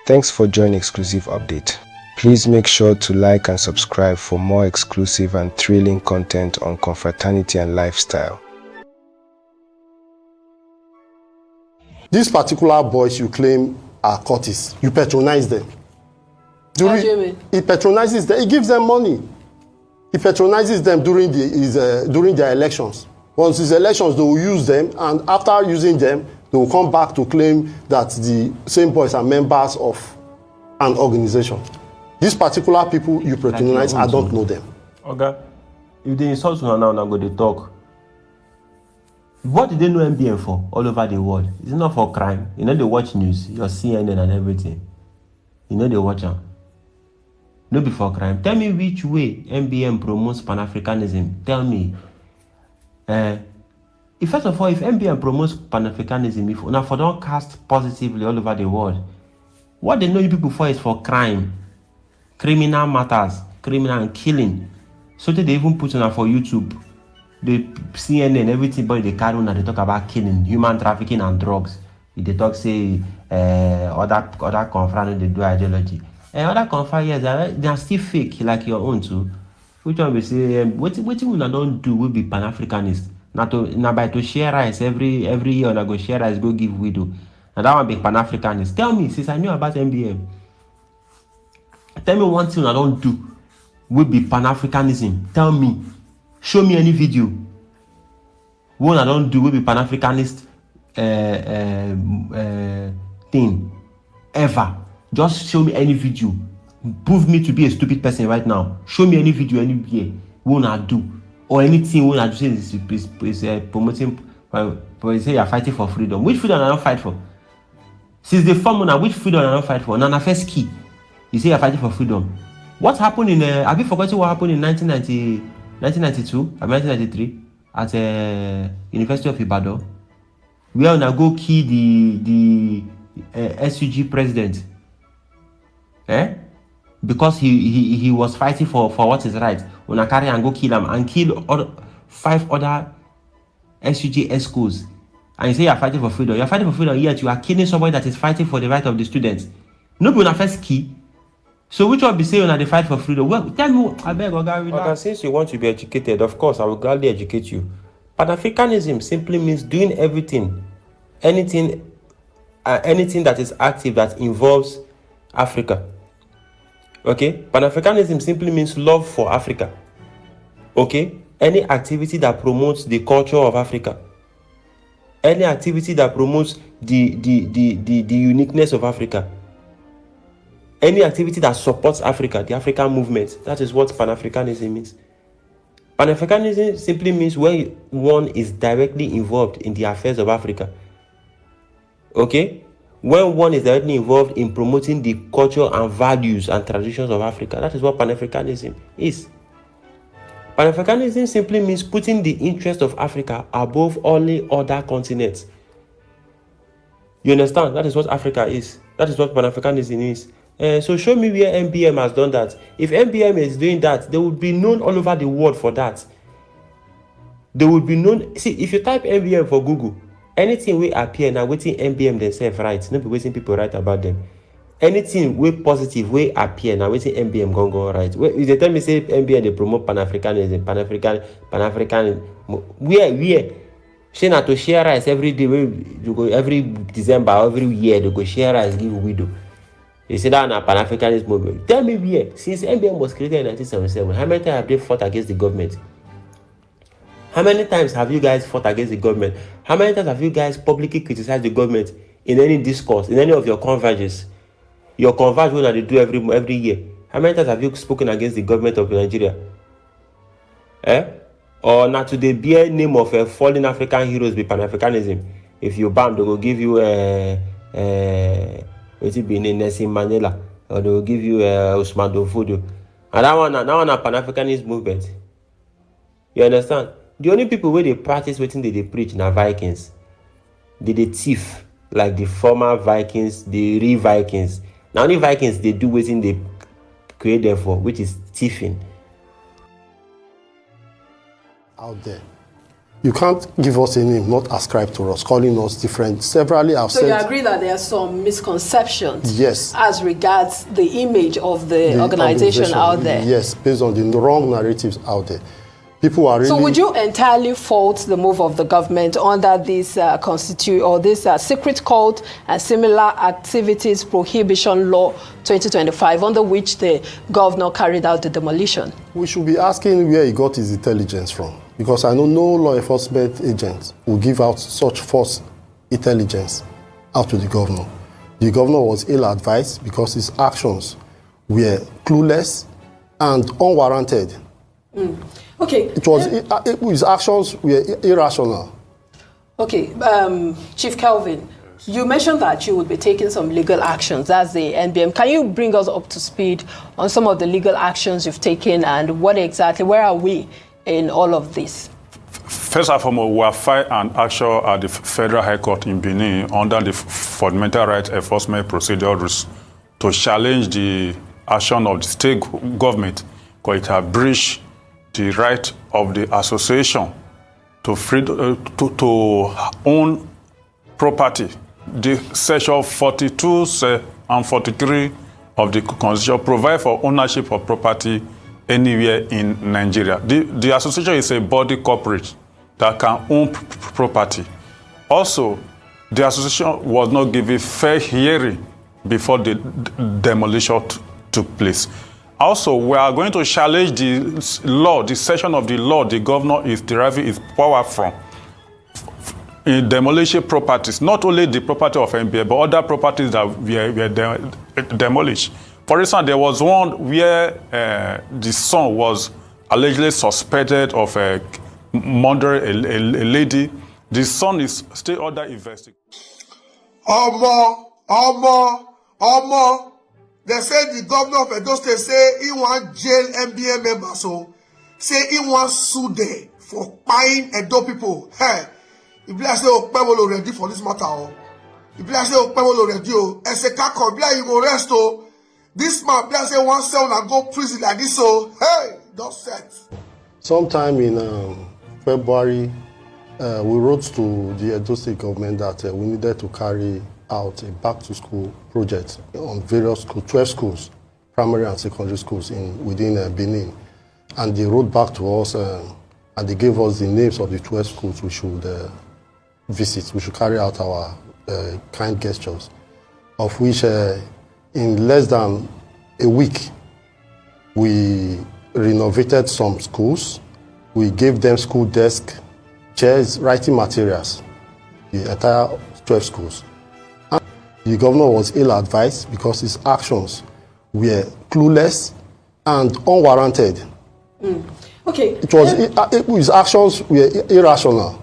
Thanks for joining Exclusive Update. Please make sure to like and subscribe for more exclusive and thrilling content on confraternity and lifestyle. These particular boys you claim are cultists, you patronize them. He patronizes them, he gives them money. He patronizes them during their elections. Once his elections, they will use them, and after using them, they will come back to claim that the same boys are members of an organization. These particular people you patronize, I don't know them. Okay. If they insult you now, go they talk. What did they know NBM for all over the world? It's not for crime. You know they watch news, your CNN and everything. You know they watch them. No before crime. Tell me which way NBM promotes Pan-Africanism. Tell me. First of all, if NBM promotes Pan-Africanism, if una for don't cast positively all over the world, what they know you people for is for crime, criminal matters, criminal and killing. So they even put on for YouTube, the CNN, everything, but they carry on and they talk about killing, human trafficking and drugs. They talk say other confront they do ideology. Other confront, yes, they are still fake like your own too. Which one we say what we don't do will be Pan-Africanist. Now by to share rice every year, and I go share rice, go give widow. And that one be Pan-Africanist. Tell me, since I knew about NBM, tell me one thing I don't do will be Pan-Africanism. Tell me. Show me any video. One I don't do will be Pan-Africanist thing. Ever. Just show me any video. Prove me to be a stupid person right now. Show me any video anywhere. One I do. Or anything when I do say is promoting, say you're fighting for freedom. Which freedom I don't fight for? Since the form now, which freedom I don't fight for? Now, first key. You say you're fighting for freedom. What happened in, have you forgotten what happened in 1992 or 1993 at University of Ibadan? Where when I go kill the SUG president. Because he was fighting for what is right. When I carry and go kill him and kill 5 other SUG ESCOs, and you say you're fighting for freedom. You're fighting for freedom, yet you are killing somebody that is fighting for the right of the students. No, but first key. So which one be saying when they fight for freedom? Well, tell me, I beg, okay, since you want to be educated, of course, I will gladly educate you. Pan-Africanism simply means doing everything, anything that is active that involves Africa. Okay, Pan-Africanism simply means love for Africa. Okay, any activity that promotes the culture of Africa, any activity that promotes the uniqueness of Africa, any activity that supports Africa, the African movement. That is what Pan-Africanism means. Pan-Africanism simply means when one is directly involved in the affairs of Africa. Okay. When one is directly involved in promoting the culture and values and traditions of Africa. That is what Pan-Africanism is. Pan-Africanism simply means putting the interest of Africa above all other continents. You understand? That is what Africa is. That is what Pan-Africanism is. So show me where NBM has done that. If NBM is doing that, they will be known all over the world for that. They will be known. See, if you type NBM for Google, anything will appear now waiting NBM themselves right, not be waiting people write about them. Anything will positive will appear now waiting NBM go right. If they tell me say NBM they promote Pan-Africanism, Pan-African, where? Say not to share rice every day, you go every December, every year they go share rice give widow. You say that on a Pan-Africanist movement. Tell me where? Since NBM was created in 1977, how many times have they fought against the government? How many times have you guys fought against the government? How many times have you guys publicly criticized the government in any discourse, in any of your converges? Your converge when they do every year. How many times have you spoken against the government of Nigeria? Or not to the bare name of fallen African heroes be Pan-Africanism. If you ban, they will give you what's it be Nelson Mandela, or they will give you Usman Dofodo. And that one a Pan-Africanist movement. You understand? The only people where they practice what they preach now Vikings. They thief like the former Vikings, the real Vikings. Now only Vikings they do what they create them for, which is thieving. Out there. You can't give us a name not ascribed to us, calling us different. Severally, I've said... So you agree that there are some misconceptions yes, as regards the image of the organization out there? Yes, based on the wrong narratives out there. People are really... So would you entirely fault the move of the government under this secret cult and similar activities prohibition law 2025, under which the governor carried out the demolition? We should be asking where he got his intelligence from, because I know no law enforcement agent will give out such false intelligence out to the governor. The governor was ill-advised because his actions were clueless and unwarranted. Okay. His actions were irrational. Okay, Chief Kelvin, you mentioned that you would be taking some legal actions as the NBM. Can you bring us up to speed on some of the legal actions you've taken and where are we in all of this? First and foremost, we have filed an action at the Federal High Court in Benin under the Fundamental Rights Enforcement Procedures to challenge the action of the state government because it has breached the right of the association to own property. The section 42 and 43 of the Constitution provide for ownership of property anywhere in Nigeria. The association is a body corporate that can own property. Also, the association was not given fair hearing before the demolition took place. Also, we are going to challenge the law, the section of the law the governor is deriving his power from in demolition properties, not only the property of NBM, but other properties that were demolished. For instance, there was one where the son was allegedly suspected of murdering a lady. The son is still under investigation. They say the governor of Edo State say he want jail NBM members, so say he want sue them for buying Edo people. Hey, if you say Okpewolo ready for this matter, if you say Okpewolo ready, and say Kako, you go rest, this man, say one cell and go prison like this, so hey, don't set. Sometime in February, we wrote to the Edo State government that we needed to carry out a back-to-school project on various schools, 12 schools, primary and secondary schools within Benin. And they wrote back to us and they gave us the names of the 12 schools we should visit. We should carry out our kind gestures, of which in less than a week, we renovated some schools. We gave them school desks, chairs, writing materials, the entire 12 schools. The governor was ill-advised because his actions were clueless and unwarranted. Okay. His actions were irrational.